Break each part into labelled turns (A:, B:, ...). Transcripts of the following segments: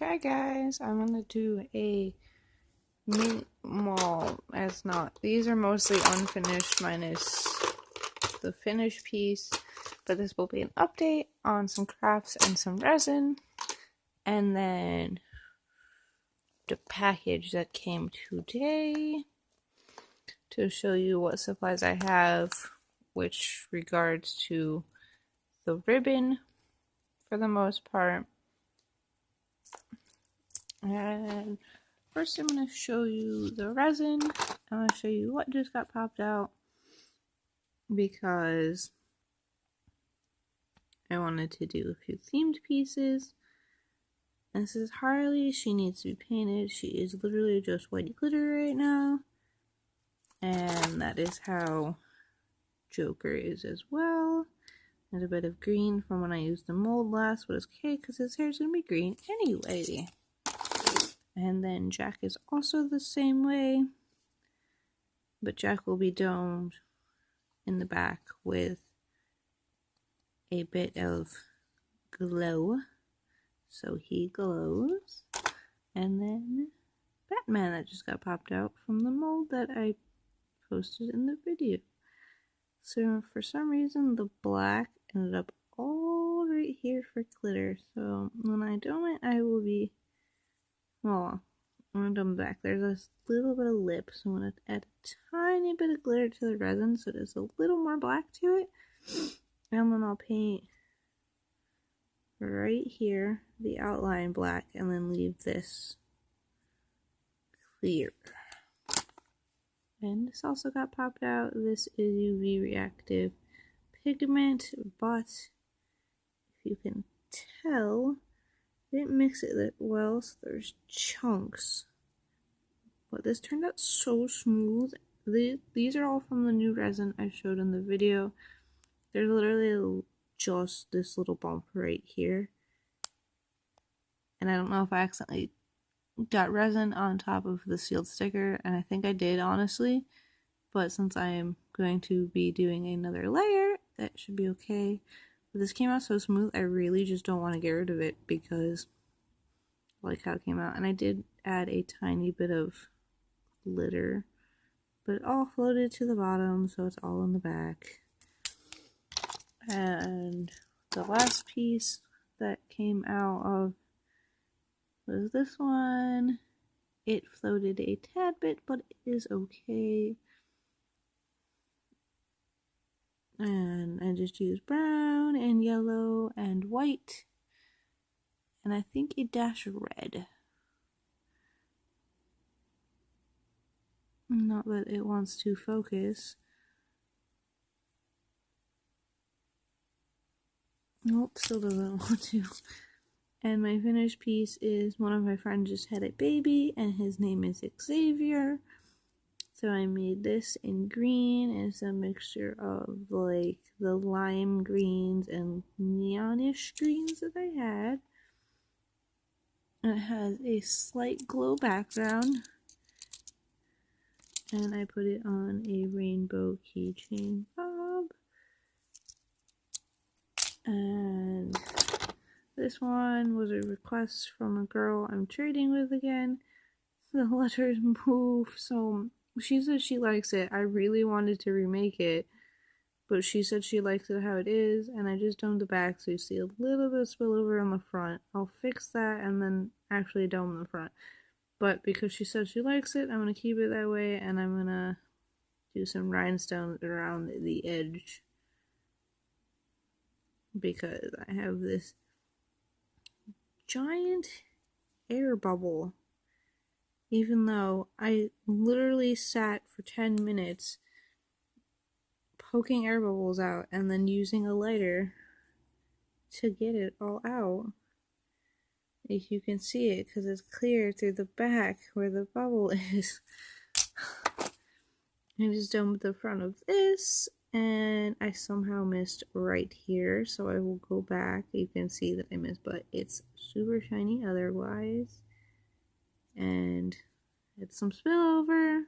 A: Okay guys, I'm gonna do a these are mostly unfinished minus the finished piece, but this will be an update on some crafts and some resin, and then the package that came today to show you what supplies I have, which regards to the ribbon for the most part. And first I'm going to show you the resin. I'm going to show you what just got popped out because I wanted to do a few themed pieces. This is Harley. She needs to be painted. She is literally just white glitter right now. And that is how Joker is as well. There's a bit of green from when I used the mold last, but it's okay because his hair is going to be green anyway. And then Jack is also the same way, but Jack will be domed in the back with a bit of glow, so he glows. And then Batman that just got popped out from the mold that I posted in the video. So for some reason the black ended up all right here for glitter, so when I dome it I will be, well, I'm gonna dome back. There's a little bit of lip, so I'm gonna add a tiny bit of glitter to the resin so there's a little more black to it, and then I'll paint right here the outline black and then leave this clear. And this also got popped out. This is UV reactive pigment, but if you can tell, I didn't mix it that well, so there's chunks. But this turned out so smooth. These are all from the new resin I showed in the video. There's literally just this little bump right here. And I don't know if I accidentally got resin on top of the sealed sticker, and I think I did, honestly. But since I am going to be doing another layer, that should be okay. But this came out so smooth, I really just don't want to get rid of it because I like how it came out. And I did add a tiny bit of glitter, but it all floated to the bottom, so it's all in the back. And the last piece that came out of was this one. It floated a tad bit, but it is okay. And I just used brown and yellow and white, and I think a dash of red. Not that it wants to focus. Nope, still doesn't want to. And my finished piece is one of my friends just had a baby, and his name is Xavier. So I made this in green. It's a mixture of like the lime greens and neonish greens that I had. And it has a slight glow background. And I put it on a rainbow keychain fob. And this one was a request from a girl I'm trading with again. The letters move, so she said she likes it. I really wanted to remake it, but she said she likes it how it is, and I just domed the back so you see a little bit of spillover on the front. I'll fix that and then actually dome the front. But because she said she likes it, I'm going to keep it that way, and I'm going to do some rhinestones around the edge because I have this giant air bubble. Even though I literally sat for 10 minutes poking air bubbles out and then using a lighter to get it all out. If you can see it, because it's clear through the back where the bubble is. I just domed the front of this, and I somehow missed right here, so I will go back. You can see that I missed, but it's super shiny otherwise. And it's some spillover,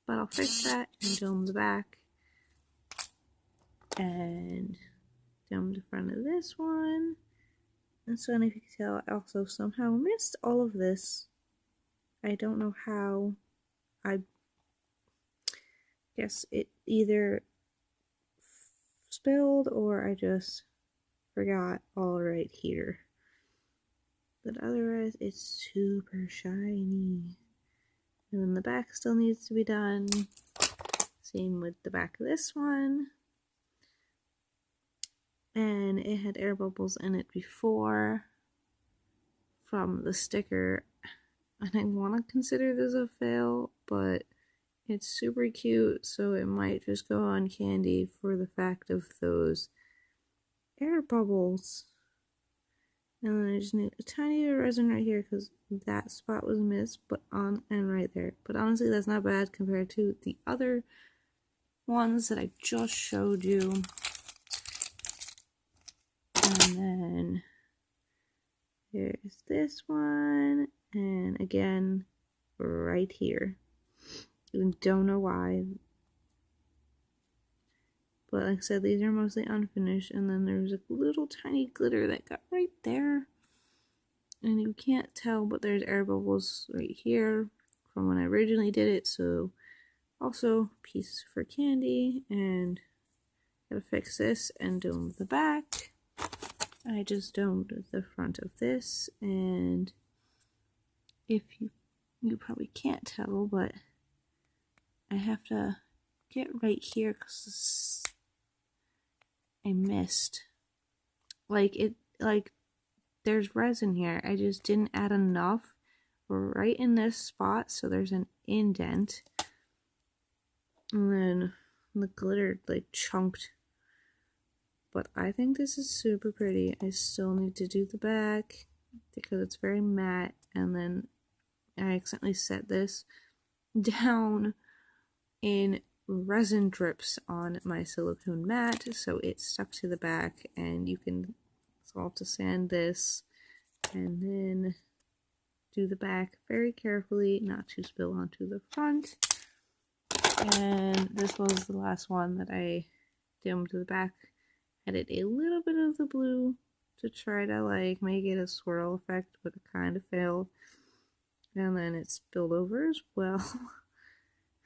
A: but I'll fix that and dome the back. And dome the front of this one. And so, and if you can tell, I also somehow missed all of this. I don't know how. I guess it either spilled or I just forgot all right here. But otherwise, it's super shiny. And then the back still needs to be done. Same with the back of this one. And it had air bubbles in it before from the sticker. And I want to consider this a fail, but it's super cute, so it might just go on candy for the fact of those air bubbles. And then I just need a tiny bit of resin right here because that spot was missed, but on and right there. But honestly, that's not bad compared to the other ones that I just showed you. And then there's this one, and again, right here. I don't know why. But like I said, these are mostly unfinished, and then there's a little tiny glitter that got right there. And you can't tell, but there's air bubbles right here from when I originally did it, so also piece for candy, and gotta fix this and dome the back. I just domed the front of this, and if you probably can't tell, but I have to get right here because I missed. Like there's resin here. I just didn't add enough right in this spot, so there's an indent. And then the glitter like chunked. But I think this is super pretty. I still need to do the back because it's very matte, and then I accidentally set this down in resin drips on my silicone mat, so it stuck to the back, and you can solve to sand this and then do the back very carefully not to spill onto the front. And this was the last one that I domed to the back. Added a little bit of the blue to try to like make it a swirl effect, but it kind of failed. And then it spilled over as well.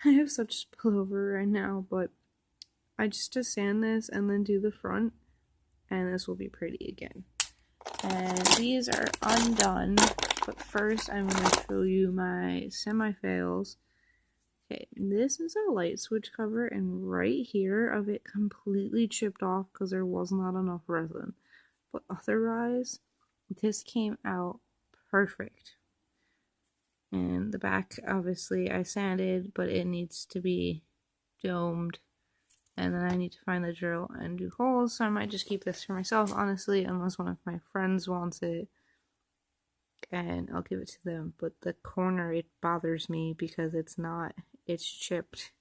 A: I have such spillover right now, but I just to sand this and then do the front, and this will be pretty again. And these are undone, but first I'm going to show you my semi-fails. Okay, this is a light switch cover, and right here of it completely chipped off because there was not enough resin. But otherwise, this came out perfect. And the back, obviously, I sanded, but it needs to be domed. And then I need to find the drill and do holes, so I might just keep this for myself, honestly, unless one of my friends wants it. And I'll give it to them. But the corner, it bothers me because it's chipped.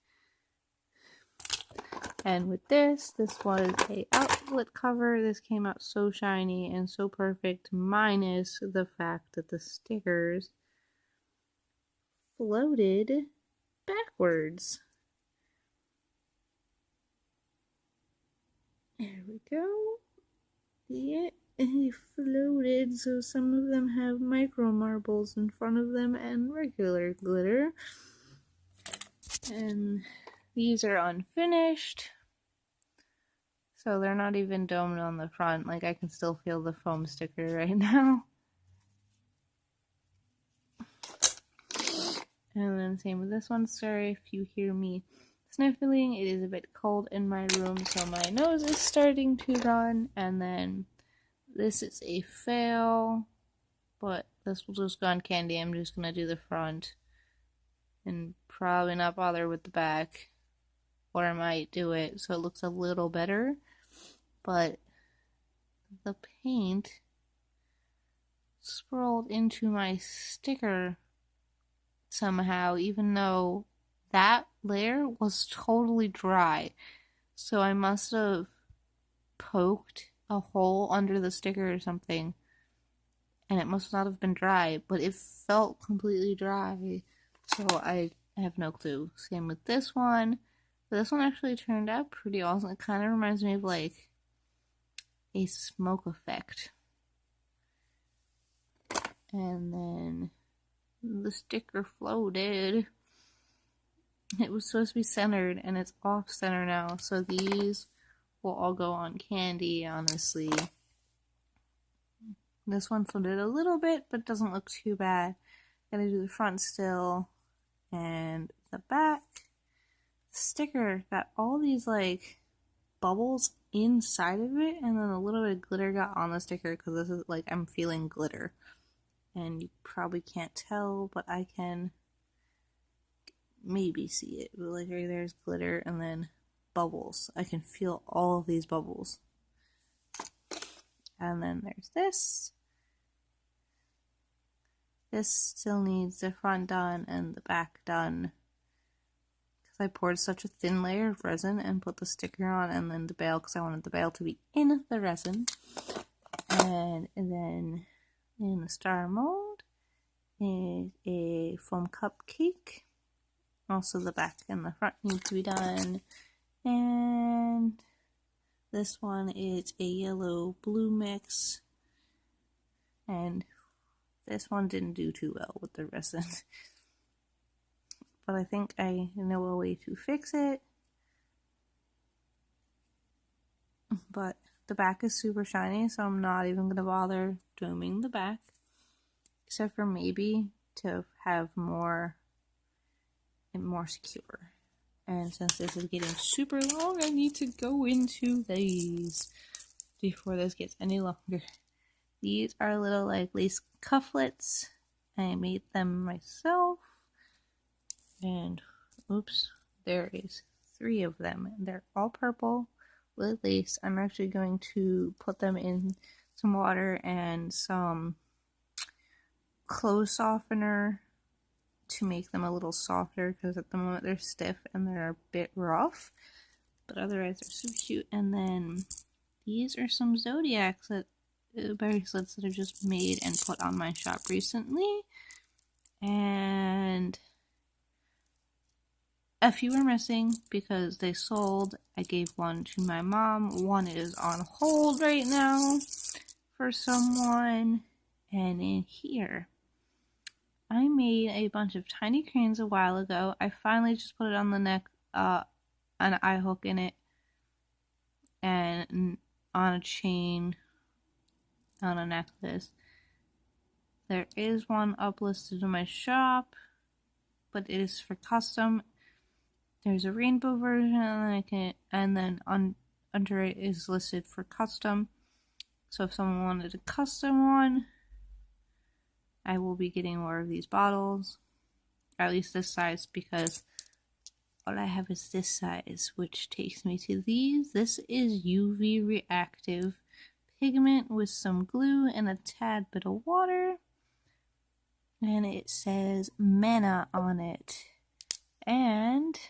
A: And with this was a outlet cover. This came out so shiny and so perfect, minus the fact that the stickers floated backwards. There we go. Yeah, they floated, so some of them have micro marbles in front of them and regular glitter. And these are unfinished, so they're not even domed on the front. Like, I can still feel the foam sticker right now. And then same with this one. Sorry if you hear me sniffling. It is a bit cold in my room, so my nose is starting to run. And then this is a fail, but this will just go on candy. I'm just gonna do the front and probably not bother with the back, or I might do it so it looks a little better. But the paint swirled into my sticker somehow, even though that layer was totally dry. So I must have poked a hole under the sticker or something, and it must not have been dry, but it felt completely dry. So I have no clue. Same with this one. But this one actually turned out pretty awesome. It kind of reminds me of like a smoke effect. And then the sticker floated. It was supposed to be centered and it's off center now, so these will all go on candy, honestly. This one floated a little bit, but doesn't look too bad. Gotta do the front still and the back. The sticker got all these like bubbles inside of it, and then a little bit of glitter got on the sticker because this is like I'm feeling glitter. And you probably can't tell, but I can maybe see it. But like right there's glitter and then bubbles. I can feel all of these bubbles. And then there's this. This still needs the front done and the back done. Because I poured such a thin layer of resin and put the sticker on and then the bail because I wanted the bail to be in the resin. And then in the star mold is a foam cupcake. Also the back and the front need to be done. And this one is a yellow-blue mix. And this one didn't do too well with the resin. But I think I know a way to fix it. But the back is super shiny, so I'm not even going to bother doming the back. Except for maybe to have more secure. And since this is getting super long, I need to go into these before this gets any longer. These are little like lace cufflets. I made them myself. And oops, there is 3 of them. They're all purple with lace. I'm actually going to put them in some water and some clothes softener to make them a little softer because at the moment they're stiff and they're a bit rough. But otherwise they're super cute. And then these are some zodiacs that bracelets that I just made and put on my shop recently. And a few are missing because they sold. I gave one to my mom. One is on hold right now for someone. And in here, I made a bunch of tiny cranes a while ago. I finally just put it on the neck, an eye hook in it, and on a chain, on a necklace. There is one uplisted in my shop, but it is for custom. There's a rainbow version, and then under it is listed for custom. So if someone wanted a custom one, I will be getting more of these bottles, or at least this size, because all I have is this size, which takes me to these. This is UV reactive pigment with some glue and a tad bit of water, and it says Mana on it. And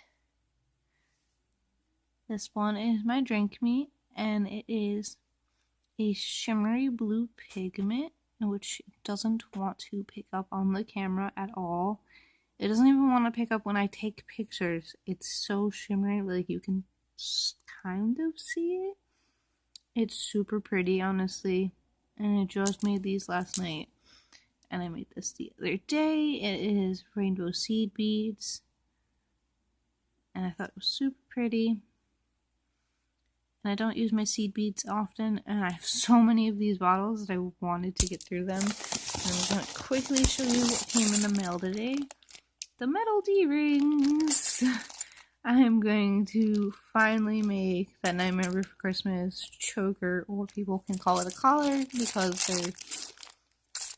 A: this one is my drink meat, and it is a shimmery blue pigment, which doesn't want to pick up on the camera at all. It doesn't even want to pick up when I take pictures. It's so shimmery, like you can kind of see it. It's super pretty, honestly. And I just made these last night. And I made this the other day. It is rainbow seed beads. And I thought it was super pretty. And I don't use my seed beads often, and I have so many of these bottles that I wanted to get through them. And I'm going to quickly show you what came in the mail today. The metal D-rings! I am going to finally make that Nightmare Before Christmas choker, or people can call it a collar, because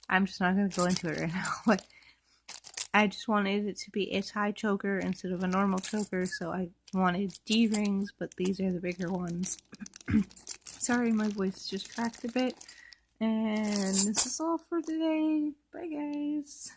A: I'm just not going to go into it right now, but I just wanted it to be a tie choker instead of a normal choker, so I wanted D-rings, but these are the bigger ones. Sorry, my voice just cracked a bit. And this is all for today. Bye, guys.